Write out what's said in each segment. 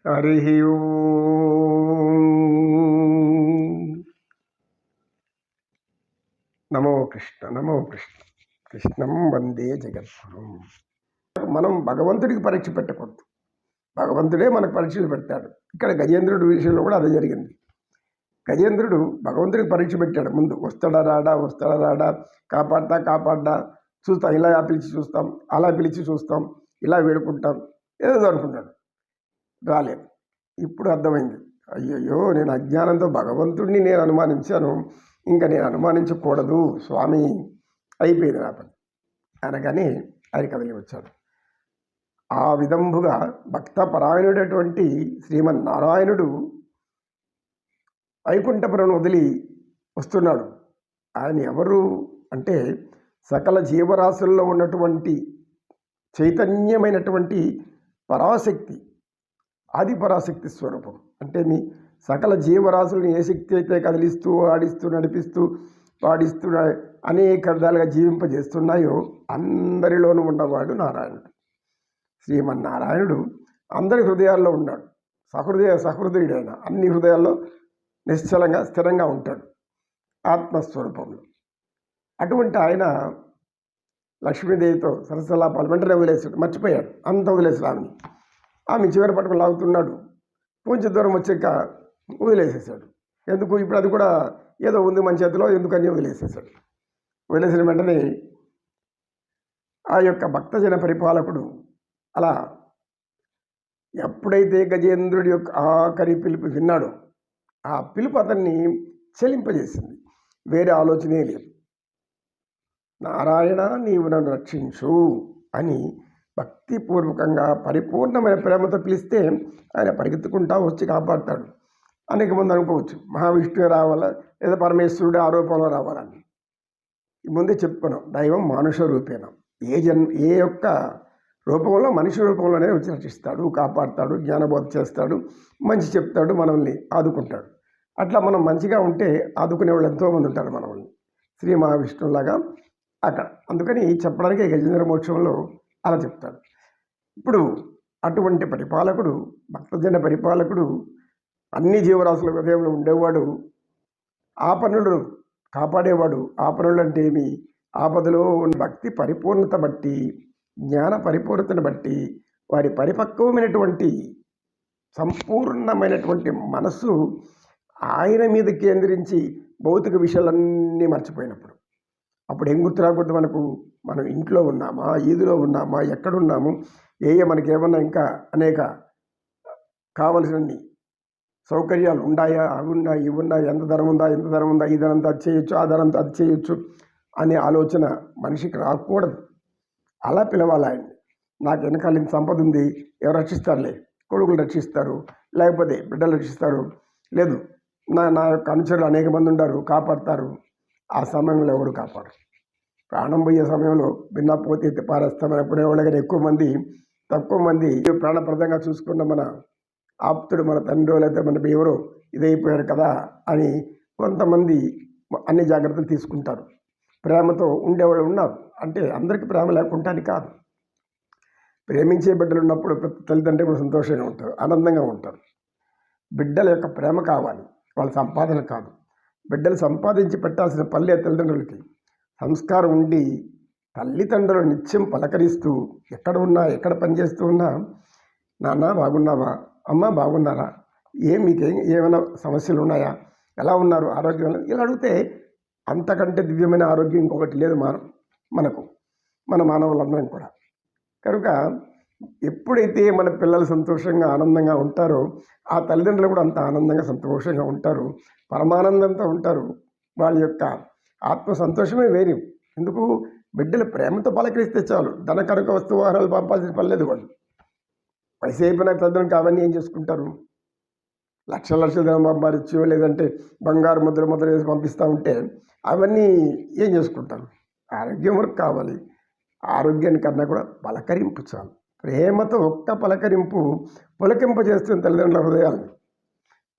హరి ఓం. నమో కృష్ణ నమో కృష్ణ. కృష్ణం వందే జగద్గురుం. మనం భగవంతుడికి పరీక్ష పెట్టకూడదు, భగవంతుడే మనకు పరీక్షలు పెడతాడు. ఇక్కడ గజేంద్రుడి విషయంలో కూడా అదే జరిగింది. గజేంద్రుడు భగవంతుడికి పరీక్ష పెట్టాడు. ముందు వస్తాడా రాడా, కాపాడ్డా చూస్తాం, ఇలా పిలిచి చూస్తాం, అలా పిలిచి చూస్తాం, ఇలా వేడుకుంటాం, ఏదో అనుకున్నాడు, రాలేదు. ఇప్పుడు అర్థమైంది, అయ్యయ్యో నేను అజ్ఞానంతో భగవంతుడిని నేను అనుమానించాను, ఇంకా నేను అనుమానించకూడదు స్వామి, అయిపోయింది నా పని అనగానే ఆయన కదిలి వచ్చాడు. ఆ విధంగా భక్త పరాయణుడటువంటి శ్రీమన్నారాయణుడు వైకుంఠపురం వదిలి వస్తున్నాడు. ఆయన ఎవరు అంటే సకల జీవరాశుల్లో ఉన్నటువంటి చైతన్యమైనటువంటి పరాశక్తి, ఆది పరాశక్తి స్వరూపం. అంటే మీ సకల జీవరాశులను ఏ శక్తి అయితే కదిలిస్తూ ఆడిస్తూ నడిపిస్తూ పాడిస్తూ అనేక విధాలుగా జీవింపజేస్తున్నాయో అందరిలోనూ ఉన్నవాడు నారాయణుడు. శ్రీమన్నారాయణుడు అందరి హృదయాల్లో ఉన్నాడు. సహృదయుడైన అన్ని హృదయాల్లో నిశ్చలంగా స్థిరంగా ఉంటాడు ఆత్మస్వరూపంలో. అటువంటి ఆయన లక్ష్మీదేవితో సరసలాపాలు వెంటనే వదిలేసాడు, మర్చిపోయాడు, అంత వదిలేసాడు. ఆమె చివరి పట్టుకుని లాగుతున్నాడు. కొంచెం దూరం వచ్చాక వదిలేసేసాడు. ఎందుకు, ఇప్పుడు అది కూడా ఏదో ఉంది మన చేతిలో, ఎందుకని వదిలేసేసాడు. వదిలేసిన వెంటనే ఆ యొక్క భక్తజన పరిపాలకుడు అలా ఎప్పుడైతే గజేంద్రుడి యొక్క ఆఖరి పిలుపు విన్నాడో ఆ పిలుపు అతన్ని చెలింపజేసింది. వేరే ఆలోచనే లేదు. నారాయణ నీవు నన్ను రక్షించు అని భక్తిపూర్వకంగా పరిపూర్ణమైన ప్రేమతో పిలిస్తే ఆయన పరిగెత్తుకుంటా వచ్చి కాపాడతాడు. అనేక మంది అనుకోవచ్చు మహావిష్ణువు రావాలా లేదా పరమేశ్వరుడు ఆరోపణలో రావాలని. ముందే చెప్పుకున్నాం, దైవం మానుష రూపేణ, ఏ యొక్క రూపంలో మనిషి రూపంలోనే వచ్చి రక్షిస్తాడు, కాపాడుతాడు, జ్ఞానబోధ చేస్తాడు, మంచి చెప్తాడు, మనల్ని ఆదుకుంటాడు. అట్లా మనం మంచిగా ఉంటే ఆదుకునే వాళ్ళు ఎంతోమంది ఉంటారు మనల్ని, శ్రీ మహావిష్ణువులాగా అక్కడ. అందుకని చెప్పడానికి గజేంద్ర మోక్షంలో అలా చెప్తాడు. ఇప్పుడు అటువంటి పరిపాలకుడు, భక్తజన పరిపాలకుడు, అన్ని జీవరాశుల హృదయంలో ఉండేవాడు, ఆపన్నులను కాపాడేవాడు. ఆపన్నులు అంటే ఏమి, ఆపదలో ఉన్న భక్తి పరిపూర్ణత బట్టి, జ్ఞాన పరిపూర్ణతను బట్టి, వారి పరిపక్వమైనటువంటి సంపూర్ణమైనటువంటి మనస్సు ఆయన మీద కేంద్రించి భౌతిక విషయాలన్నీ మర్చిపోయినప్పుడు, అప్పుడు ఏం గుర్తు రాకూడదు మనకు, మనం ఇంట్లో ఉన్నామా, ఈదులో ఉన్నామా, ఎక్కడున్నాము, మనకి ఏమన్నా ఇంకా అనేక కావలసినన్ని సౌకర్యాలు ఉన్నాయా, అవి ఉన్నాయి, ఇవి ఉన్నాయి, ఎంత ధనం ఉందా, ఈ ధనంతో అది చేయొచ్చు, ఆ ధనంతో అది చేయొచ్చు అనే ఆలోచన మనిషికి రాకూడదు. అలా పిలవాలి ఆయన్ని. నాకు వెనకాల ఇంత సంపద ఉంది, ఎవరు రక్షిస్తారులే, కొడుకులు రక్షిస్తారు, లేకపోతే బిడ్డలు రక్షిస్తారు, లేదు నా యొక్క అనుచరులు అనేక మంది ఉంటారు, కాపాడతారు. ఆ సమయంలో ఎవరు కాపాడరు. ప్రాణం పోయే సమయంలో భిన్న పోతే పారేస్తామని వాళ్ళకి తక్కువ మంది ప్రాణప్రదంగా చూసుకున్న మన ఆప్తుడు, మన తండ్రి లేకపోతే మన ఎవరో ఇదైపోయారు కదా అని కొంతమంది అన్ని జాగ్రత్తలు తీసుకుంటారు. ప్రేమతో ఉండేవాళ్ళు ఉన్నారు. అంటే అందరికీ ప్రేమ లేకుండాని కాదు. ప్రేమించే బిడ్డలు ఉన్నప్పుడు ప్రతి తల్లిదండ్రులు కూడా సంతోషంగా ఉంటారు, ఆనందంగా ఉంటారు. బిడ్డల యొక్క ప్రేమ కావాలి, వాళ్ళ సంపాదన కాదు. బిడ్డలు సంపాదించి పెట్టాల్సిన పల్లె తల్లిదండ్రులకి. సంస్కారం ఉండి తల్లిదండ్రులు నిత్యం పలకరిస్తూ ఎక్కడ ఉన్నా, ఎక్కడ పనిచేస్తూ ఉన్నా, నాన్న బాగున్నావా, అమ్మ బాగున్నారా, మీకేం ఏమైనా సమస్యలు ఉన్నాయా, ఎలా ఉన్నారు, ఆరోగ్యం ఇలా అడిగితే అంతకంటే దివ్యమైన ఆరోగ్యం ఇంకొకటి లేదు మనకు, మన మానవులందరం కూడా. కనుక ఎప్పుడైతే మన పిల్లలు సంతోషంగా ఆనందంగా ఉంటారో ఆ తల్లిదండ్రులు కూడా అంత ఆనందంగా సంతోషంగా ఉంటారు, పరమానందంతో ఉంటారు. వాళ్ళ యొక్క ఆత్మ సంతోషమే వేరు. ఎందుకు, బిడ్డలు ప్రేమతో పలకరిస్తే చాలు, ధన కనుక వస్తు వాహనాలు పంపాల్సిన పర్లేదు. వాళ్ళు వయసు అయిపోయిన తల్లిదండ్రులు అవన్నీ ఏం చేసుకుంటారు, లక్షల ధనం పంపించో లేదంటే బంగారు ముద్ర వేసి పంపిస్తూ ఉంటే అవన్నీ ఏం చేసుకుంటారు. ఆరోగ్యం వరకు కావాలి. ఆరోగ్యాన్ని కన్నా కూడా పలకరింపు చాలు. ప్రేమతో ఒక్క పలకరింపు పులకింపజేస్తుంది తల్లిదండ్రుల హృదయాలను.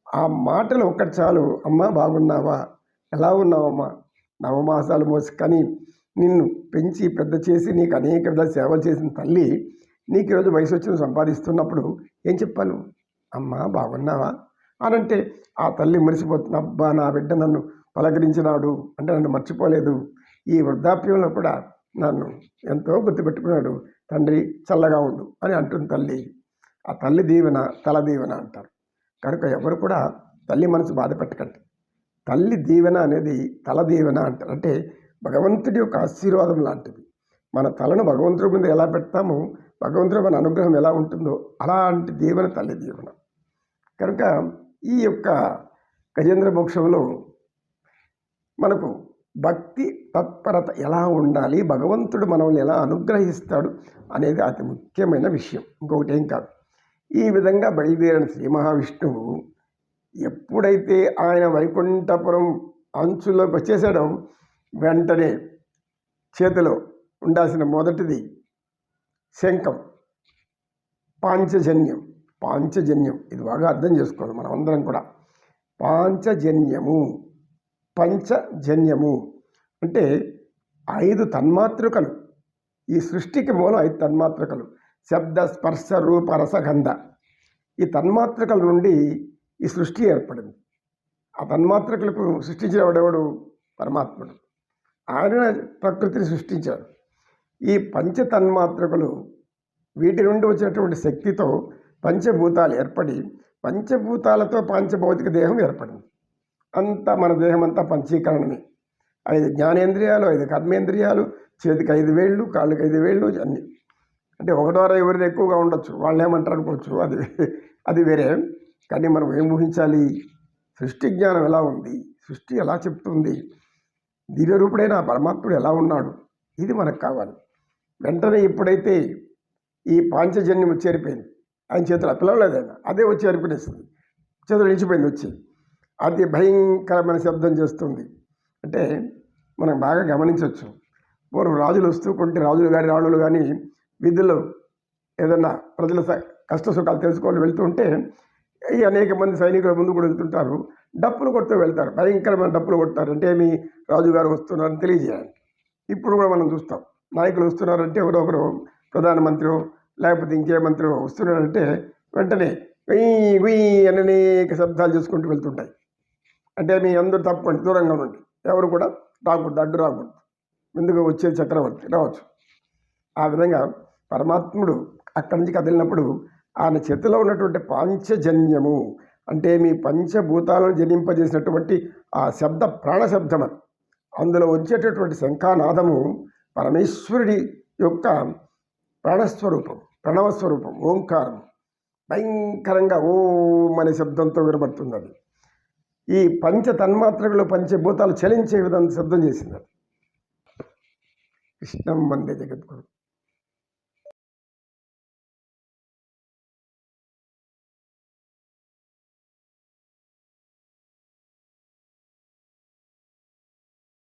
ఆ మాటలు ఒక్కటి చాలు. అమ్మ బాగున్నావా, ఎలా ఉన్నావమ్మా, నవమాసాలు మోసి కానీ నిన్ను పెంచి పెద్ద చేసి నీకు అనేక విధాలు సేవలు చేసిన తల్లి నీకు ఈరోజు వయసు వచ్చి సంపాదిస్తున్నప్పుడు ఏం చెప్పాను, అమ్మా బాగున్నావా అని అంటే ఆ తల్లి మురిసిపోతుంది. అబ్బా నా బిడ్డ నన్ను పలకరించినాడు, అంటే నన్ను మర్చిపోలేదు, ఈ వృద్ధాప్యంలో కూడా నన్ను ఎంతో గుర్తుపెట్టుకున్నాడు, తండ్రి చల్లగా ఉండు అని అంటుంది తల్లి. ఆ తల్లి దీవెన తల దీవెన అంటారు. కనుక ఎవరు కూడా తల్లి మనసు బాధ పెట్టకండి. తల్లి దీవెన అనేది తల దీవెన అంటారు. అంటే భగవంతుడి యొక్క ఆశీర్వాదం లాంటిది. మన తలను భగవంతుడి ముందు ఎలా పెడతామో, భగవంతుడి మన అనుగ్రహం ఎలా ఉంటుందో అలాంటి దీవెన తల్లి దీవెన. కనుక ఈ యొక్క గజేంద్ర మోక్షంలో మనకు భక్తి తత్పరత ఎలా ఉండాలి, భగవంతుడు మనల్ని ఎలా అనుగ్రహిస్తాడు అనేది అతి ముఖ్యమైన విషయం, ఇంకొకటి ఏం కాదు. ఈ విధంగా బయలుదేరిన శ్రీ మహావిష్ణువు ఎప్పుడైతే ఆయన వైకుంఠపురం అంచులోకి వచ్చేసాడో వెంటనే చేతిలో ఉండాల్సిన మొదటిది శంఖం, పాంచజన్యం. పాంచజన్యం ఇది బాగా అర్థం చేసుకోవాలి మనం అందరం కూడా. పాంచజన్యము, పంచజన్యము అంటే 5 తన్మాతృకలు. ఈ సృష్టికి మూలం 5 తన్మాతృకలు: శబ్ద, స్పర్శ, రూప, రస, గంధ. ఈ తన్మాతృకల నుండి ఈ సృష్టి ఏర్పడింది. ఆ తన్మాతృకలకు సృష్టించేవాడెవడు? పరమాత్ముడు. ఆయన ప్రకృతిని సృష్టించాడు. ఈ పంచ తన్మాతృకలు వీటి నుండి వచ్చినటువంటి శక్తితో పంచభూతాలు ఏర్పడి, పంచభూతాలతో పంచభౌతిక దేహం ఏర్పడింది. అంతా మన దేహం అంతా పంచీకరణమే. 5 జ్ఞానేంద్రియాలు, 5 కర్మేంద్రియాలు, చేతికి 5 వేళ్ళు, కాళ్ళకి 5 వేళ్ళు, అన్నీ. అంటే ఒకటోరా ఎవరిది ఎక్కువగా ఉండొచ్చు, వాళ్ళు ఏమంటారు అనుకోవచ్చు, అది వేరే. కానీ మనం ఏం ఊహించాలి? సృష్టి జ్ఞానం ఎలా ఉంది, సృష్టి ఎలా చెప్తుంది, దివ్యరూపుడైన పరమాత్ముడు ఎలా ఉన్నాడు, ఇది మనకు కావాలి. వెంటనే ఎప్పుడైతే ఈ పాంచజన్యం చేరిపోయింది, ఆయన చేతులు పిలవలేదు, ఆయన అదే వచ్చి ఏర్పడేస్తుంది, చేతులు నిలిచిపోయింది వచ్చి. అది భయంకరమైన శబ్దం చేస్తుంది. అంటే మనం బాగా గమనించవచ్చు. పూర్వం రాజులు వస్తూ కొంటే రాజులు కానీ రాణులు కానీ వీధుల్లో ఏదన్నా ప్రజల కష్ట సుఖాలు తెలుసుకోవాలి వెళ్తూ ఉంటే ఈ అనేక మంది సైనికుల ముందు కూడా వెళ్తుంటారు, డప్పులు కొడుతూ వెళ్తారు, భయంకరమైన డప్పులు కొడతారు. అంటే మీ రాజుగారు వస్తున్నారని తెలియజేయాలి. ఇప్పుడు కూడా మనం చూస్తాం, నాయకులు వస్తున్నారంటే ఎవరొకరు ప్రధానమంత్రి లేకపోతే ఇంకే మంత్రి వస్తున్నారంటే వెంటనే గుయ్యి గుయ్యి అని అనేక శబ్దాలు చేసుకుంటూ వెళ్తుంటాయి. అంటే మీ అందరూ తప్పండి, దూరంగా ఉండండి, ఎవరు కూడా రాకూడదు, అడ్డు రాకూడదు, ముందుగా వచ్చే చక్రవర్తి రావచ్చు. ఆ విధంగా పరమాత్ముడు అక్కడి నుంచి కదిలినప్పుడు ఆయన చేతిలో ఉన్నటువంటి పాంచజన్యము అంటే మీ పంచభూతాలను జనింపజేసినటువంటి ఆ శబ్ద ప్రాణశబ్దం అని, అందులో వచ్చేటటువంటి శంఖానాదము పరమేశ్వరుడి యొక్క ప్రాణస్వరూపం, ప్రణవస్వరూపం, ఓంకారం. భయంకరంగా ఓం అనే శబ్దంతో వినబడుతుంది. అది ఈ పంచ తన్మాత్రలు పంచభూతాలు చలించే విధంగా శబ్దం చేసింది. అది కృష్ణం వందే జగద్గురు.